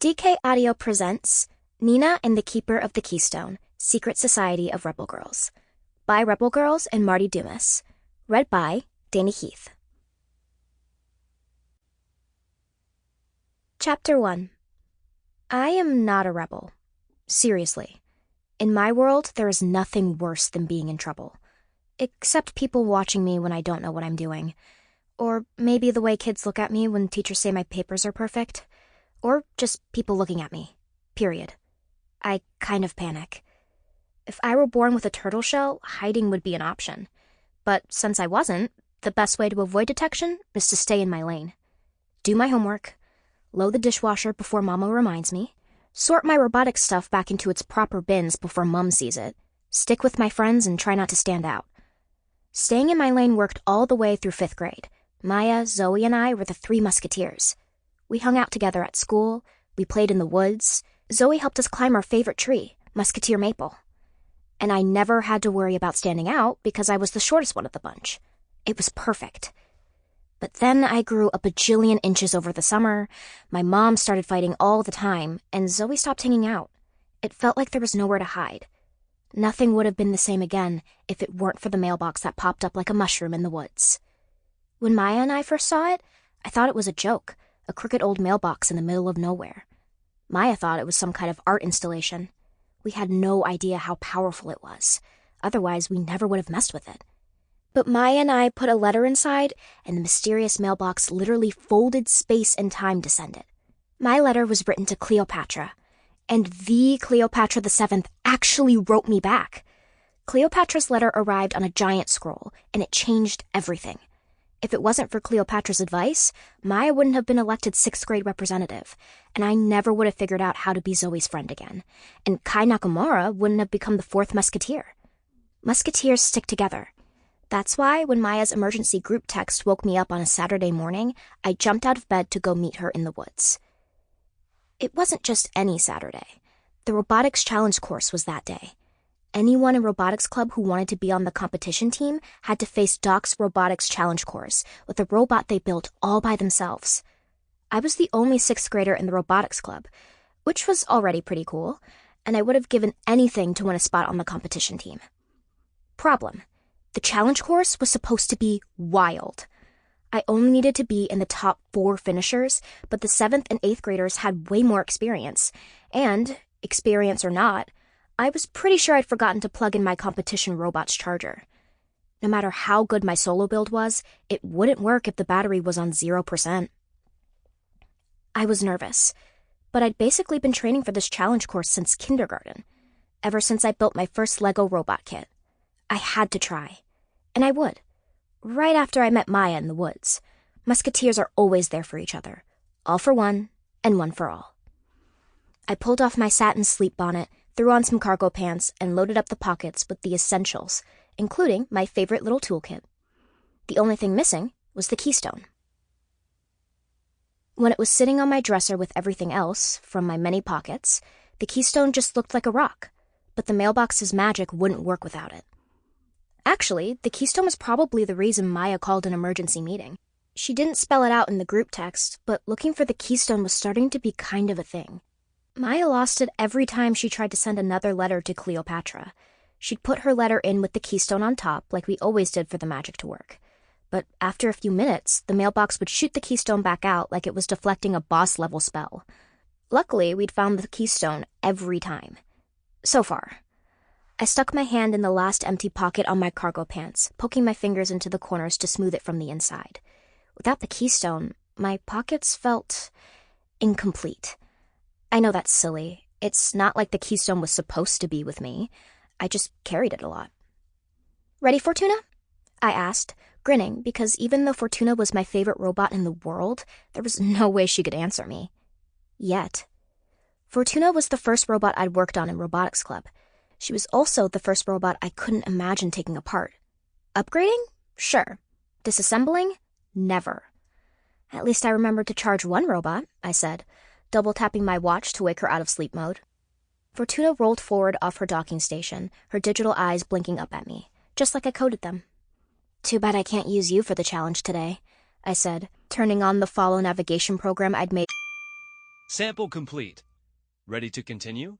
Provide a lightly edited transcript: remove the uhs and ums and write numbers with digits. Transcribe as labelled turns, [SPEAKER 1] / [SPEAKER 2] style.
[SPEAKER 1] DK Audio presents Nina and the Keeper of the Keystone, Secret Society of Rebel Girls, by Rebel Girls and Marti Dumas, read by Danny Heath. Chapter 1. I am not a rebel. Seriously. In my world, there is nothing worse than being in trouble. Except people watching me when I don't know what I'm doing. Or maybe the way kids look at me when teachers say my papers are perfect. Or just people looking at me. Period. I kind of panic. If I were born with a turtle shell, hiding would be an option. But since I wasn't, the best way to avoid detection is to stay in my lane. Do my homework, load the dishwasher before Mama reminds me, sort my robotic stuff back into its proper bins before Mum sees it, stick with my friends and try not to stand out. Staying in my lane worked all the way through 5th grade. Maya, Zoe, and I were the Three Musketeers. We hung out together at school, we played in the woods. Zoe helped us climb our favorite tree, Musketeer Maple. And I never had to worry about standing out because I was the shortest one of the bunch. It was perfect. But then I grew a bajillion inches over the summer, my mom started fighting all the time, and Zoe stopped hanging out. It felt like there was nowhere to hide. Nothing would have been the same again if it weren't for the mailbox that popped up like a mushroom in the woods. When Maya and I first saw it, I thought it was a joke, a crooked old mailbox in the middle of nowhere. Maya thought it was some kind of art installation. We had no idea how powerful it was. Otherwise, we never would have messed with it. But Maya and I put a letter inside, and the mysterious mailbox literally folded space and time to send it. My letter was written to Cleopatra, and the Cleopatra VII actually wrote me back. Cleopatra's letter arrived on a giant scroll, and it changed everything. If it wasn't for Cleopatra's advice, Maya wouldn't have been elected 6th grade representative, and I never would have figured out how to be Zoe's friend again, and Kai Nakamura wouldn't have become the 4th Musketeer. Musketeers stick together. That's why when Maya's emergency group text woke me up on a Saturday morning, I jumped out of bed to go meet her in the woods. It wasn't just any Saturday. The robotics challenge course was that day. Anyone in robotics club who wanted to be on the competition team had to face Doc's robotics challenge course with a robot they built all by themselves. I was the only 6th grader in the robotics club, which was already pretty cool, and I would have given anything to win a spot on the competition team. Problem: the challenge course was supposed to be wild. I only needed to be in the top 4 finishers, but the 7th and 8th graders had way more experience, and, experience or not, I was pretty sure I'd forgotten to plug in my competition robot's charger. No matter how good my solo build was, it wouldn't work if the battery was on 0%. I was nervous, but I'd basically been training for this challenge course since kindergarten, ever since I built my first Lego robot kit. I had to try, and I would. Right after I met Maya in the woods. Musketeers are always there for each other, all for one and one for all. I pulled off my satin sleep bonnet, threw on some cargo pants, and loaded up the pockets with the essentials, including my favorite little toolkit. The only thing missing was the Keystone. When it was sitting on my dresser with everything else, from my many pockets, the Keystone just looked like a rock, but the mailbox's magic wouldn't work without it. Actually, the Keystone was probably the reason Maya called an emergency meeting. She didn't spell it out in the group text, but looking for the Keystone was starting to be kind of a thing. Maya lost it every time she tried to send another letter to Cleopatra. She'd put her letter in with the Keystone on top, like we always did for the magic to work. But after a few minutes, the mailbox would shoot the Keystone back out like it was deflecting a boss-level spell. Luckily, we'd found the Keystone every time. So far. I stuck my hand in the last empty pocket on my cargo pants, poking my fingers into the corners to smooth it from the inside. Without the Keystone, my pockets felt incomplete. I know that's silly. It's not like the Keystone was supposed to be with me. I just carried it a lot. Ready, Fortuna? I asked, grinning, because even though Fortuna was my favorite robot in the world, there was no way she could answer me. Yet. Fortuna was the first robot I'd worked on in robotics club. She was also the first robot I couldn't imagine taking apart. Upgrading? Sure. Disassembling? Never. At least I remembered to charge one robot, I said, double-tapping my watch to wake her out of sleep mode. Fortuna rolled forward off her docking station, her digital eyes blinking up at me, just like I coded them. Too bad I can't use you for the challenge today, I said, turning on the follow navigation program I'd made.
[SPEAKER 2] Sample complete. Ready to continue?